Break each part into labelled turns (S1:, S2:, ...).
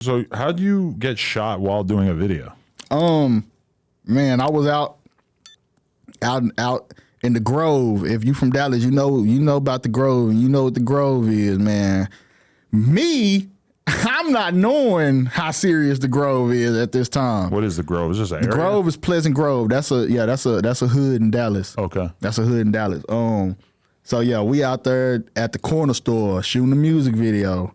S1: So how do you get shot while doing a video?
S2: Man, I was out in the Grove. If you from Dallas, you know about the Grove. You know what the Grove is, man. I'm not knowing how serious the Grove is at this time.
S1: What is the Grove? Is this an
S2: The
S1: area?
S2: Grove is Pleasant Grove. That's a hood in Dallas.
S1: Okay.
S2: That's a hood in Dallas. So yeah, we out there at the corner store shooting a music video.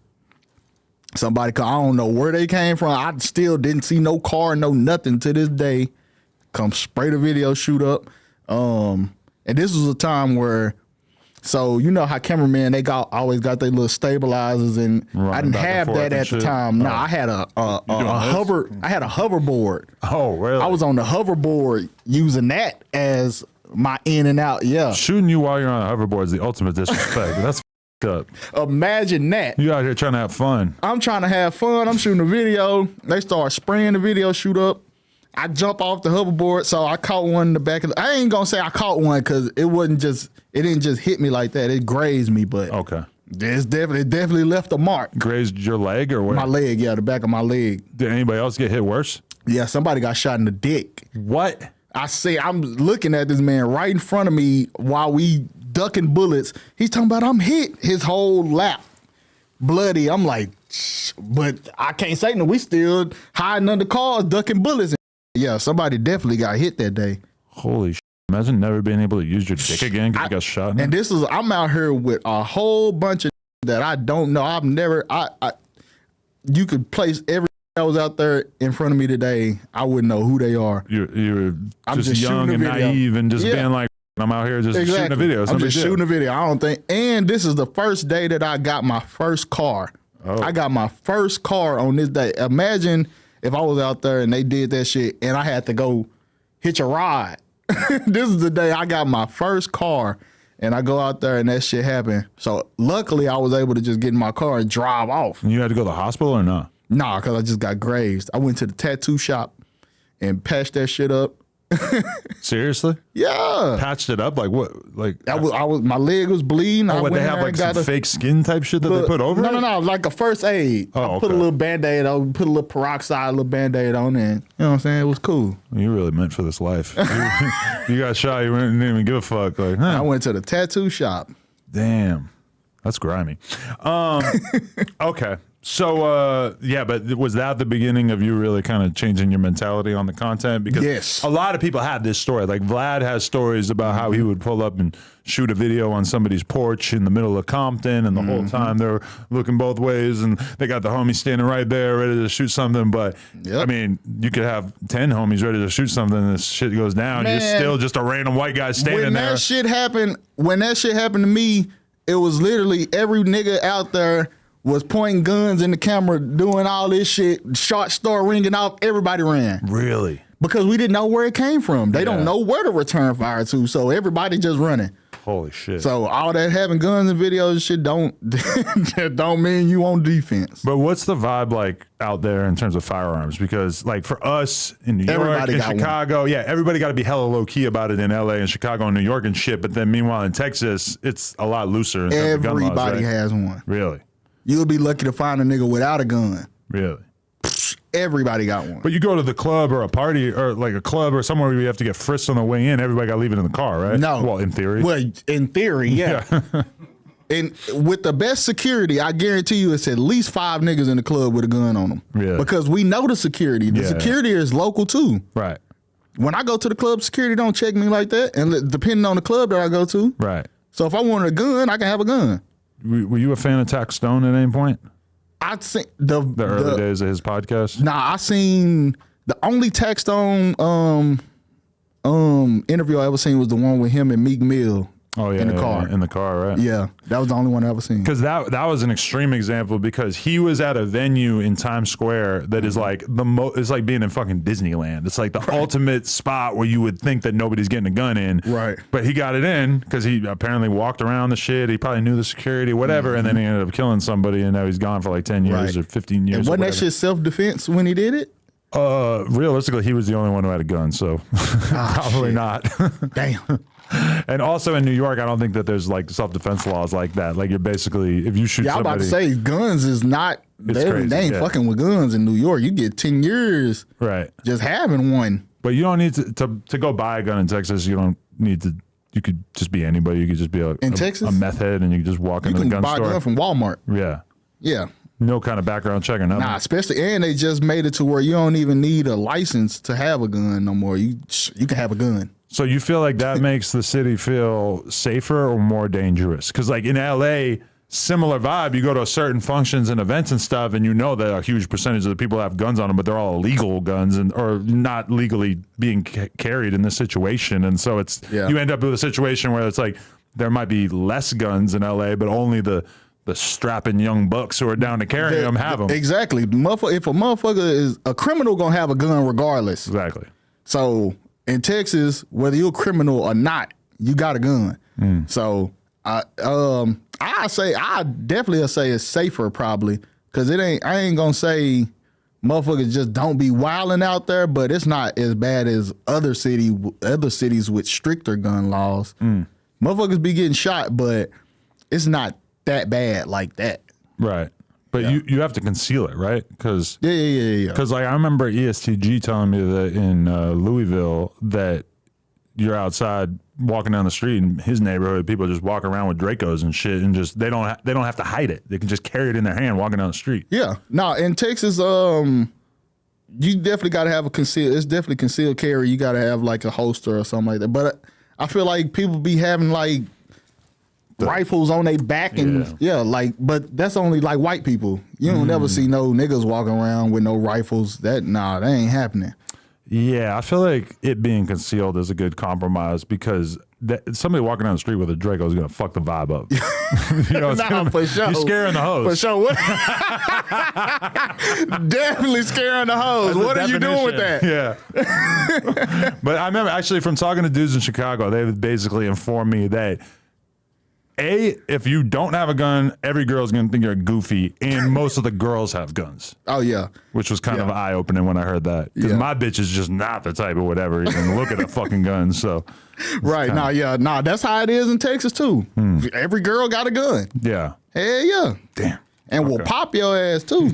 S2: Somebody, I don't know where they came from. I still didn't see no car, no nothing to this day. Come spray the video, shoot up. And this was a time where, so you know how cameramen, they always got their little stabilizers, and I didn't have that at the time. No, I had a hoverboard.
S1: Oh, really?
S2: I was on the hoverboard using that as my in and out. Yeah.
S1: Shooting you while you're on a hoverboard is the ultimate disrespect. That's up.
S2: Imagine that.
S1: You out here trying to have fun.
S2: I'm trying to have fun. I'm shooting a video. They start spraying the video, shoot up. I jump off the hoverboard, so I caught one in the back of I ain't gonna say I caught one because it didn't just hit me like that. It grazed me, but
S1: okay.
S2: It definitely left a mark.
S1: Grazed your leg or what?
S2: My leg, yeah, the back of my leg.
S1: Did anybody else get hit worse?
S2: Yeah, somebody got shot in the dick.
S1: What?
S2: I'm looking at this man right in front of me while we ducking bullets. He's talking about I'm hit. His whole lap bloody. I'm like, but I can't say no. We still hiding under cars, ducking bullets. Yeah, somebody definitely got hit that day.
S1: Holy shit. Imagine never being able to use your dick again because you got shot in it.
S2: And I'm out here with a whole bunch of that I don't know. You could place every that was out there in front of me today. I wouldn't know who they are.
S1: You're just young and naive and just being like, I'm out here just shooting a video.
S2: I'm just shooting a video. I don't think. And this is the first day that I got my first car. Oh. I got my first car on this day. Imagine if I was out there and they did that shit and I had to go hitch a ride. This is the day I got my first car and I go out there and that shit happened. So luckily I was able to just get in my car and drive off.
S1: And you had to go to the hospital or not?
S2: Nah, because I just got grazed. I went to the tattoo shop and patched that shit up.
S1: Seriously?
S2: Yeah.
S1: Patched it up? Like what? Like
S2: I was my leg was bleeding.
S1: Oh, they have like some fake skin type shit that they put over it?
S2: No, like a first aid.
S1: Oh,
S2: I put a little Band-Aid on, put a little peroxide, a little Band-Aid on, and you know what I'm saying? It was cool.
S1: You really meant for this life. You got shot, you didn't even give a fuck. Like, huh.
S2: I went to the tattoo shop.
S1: Damn. That's grimy. Okay. So, yeah, but was that the beginning of you really kind of changing your mentality on the content? Because a lot of people have this story. Like Vlad has stories about how he would pull up and shoot a video on somebody's porch in the middle of Compton, and the whole time they're looking both ways, and they got the homie standing right there ready to shoot something. But, I mean, you could have 10 homies ready to shoot something, and this shit goes down. Man, you're still just a random white guy standing there.
S2: When that shit happened to me, it was literally every nigga out there was pointing guns in the camera, doing all this shit. Shots start ringing off. Everybody ran.
S1: Really?
S2: Because we didn't know where it came from. They don't know where to return fire to, so everybody just running.
S1: Holy shit.
S2: So all that having guns and videos and shit don't mean you on defense.
S1: But what's the vibe like out there in terms of firearms? Because like for us in New York and Chicago, everybody got to be hella low key about it in LA and Chicago and New York and shit. But then meanwhile in Texas, it's a lot looser. In terms of gun laws, right?
S2: has one.
S1: Really?
S2: You'll be lucky to find a nigga without a gun.
S1: Really?
S2: Everybody got one.
S1: But you go to the club or a party or like a club or somewhere where you have to get frisked on the way in, everybody got to leave it in the car, right?
S2: No.
S1: Well, in theory.
S2: Well, in theory, yeah. And with the best security, I guarantee you it's at least 5 niggas in the club with a gun on them.
S1: Really?
S2: Because we know the security. The security is local too.
S1: Right.
S2: When I go to the club, security don't check me like that. And depending on the club that I go to.
S1: Right.
S2: So if I wanted a gun, I can have a gun.
S1: Were you a fan of Tax Stone at any point?
S2: I'd seen the
S1: early days of his podcast.
S2: Nah, I seen the only Tax Stone interview I ever seen was the one with him and Meek Mill.
S1: Oh yeah,
S2: in the car.
S1: In the car, right?
S2: Yeah, that was the only one I ever seen.
S1: Because that was an extreme example because he was at a venue in Times Square that is like it's like being in fucking Disneyland. It's like the ultimate spot where you would think that nobody's getting a gun in.
S2: Right.
S1: But he got it in because he apparently walked around the shit. He probably knew the security, whatever, and then he ended up killing somebody, and now he's gone for like 10 years or 15 years.
S2: And wasn't that shit self-defense when he did it?
S1: Realistically, he was the only one who had a gun, so probably not.
S2: Damn.
S1: And also in New York, I don't think that there's like self-defense laws like that. Like you're basically, if you shoot somebody.
S2: I'm about to say guns is not
S1: crazy.
S2: They ain't fucking with guns in New York. You get 10 years
S1: right
S2: just having one.
S1: But you don't need to go buy a gun in Texas. You don't need to. You could just be anybody. You could just be
S2: Texas?
S1: a meth head, and you could just walk into the gun store. You can buy a gun
S2: from Walmart.
S1: Yeah.
S2: Yeah.
S1: No kind of background check or nothing.
S2: Nah, especially, and they just made it to where you don't even need a license to have a gun no more. You can have a gun.
S1: So you feel like that makes the city feel safer or more dangerous? Because like in LA, similar vibe. You go to certain functions and events and stuff, and you know that a huge percentage of the people have guns on them, but they're all illegal guns or not legally being carried in this situation. And so you end up with a situation where it's like there might be less guns in LA, but only the strapping young bucks who are down to carry them have them.
S2: Exactly. If a motherfucker is a criminal, gonna have a gun regardless.
S1: Exactly.
S2: So in Texas, whether you're a criminal or not, you got a gun. So I definitely say it's safer probably, because I ain't gonna say motherfuckers just don't be wilding out there, but it's not as bad as other cities with stricter gun laws. Motherfuckers be getting shot, but it's not that bad like that.
S1: Right. But you have to conceal it, right? Because
S2: yeah.
S1: Because like I remember ESTG telling me that in Louisville that you're outside walking down the street in his neighborhood, people just walk around with Dracos and shit, and just they don't have to hide it. They can just carry it in their hand walking down the street.
S2: Yeah. No, in Texas, you definitely got to have it's definitely concealed carry. You got to have like a holster or something like that. But I feel like people be having like rifles on their back and but that's only like white people. You don't never see no niggas walking around with no rifles. That ain't happening.
S1: Yeah, I feel like it being concealed is a good compromise, because somebody walking down the street with a Draco is gonna fuck the vibe up. You know,
S2: for sure.
S1: You're scaring the hoes.
S2: For sure. Definitely scaring the hoes. What are you doing with that?
S1: Yeah. But I remember actually from talking to dudes in Chicago, they basically informed me that if you don't have a gun, every girl's gonna think you're goofy, and most of the girls have guns.
S2: Oh yeah,
S1: which was kind of eye opening when I heard that, because my bitch is just not the type of whatever even look at a fucking gun. So
S2: right now, that's how it is in Texas too. Every girl got a gun.
S1: Yeah,
S2: hell yeah,
S1: damn,
S2: and we'll pop your ass too.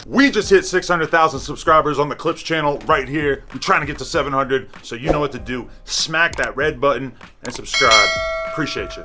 S1: We just hit 600,000 subscribers on the Clips channel right here. We're trying to get to 700, so you know what to do. Smack that red button and subscribe. Appreciate you.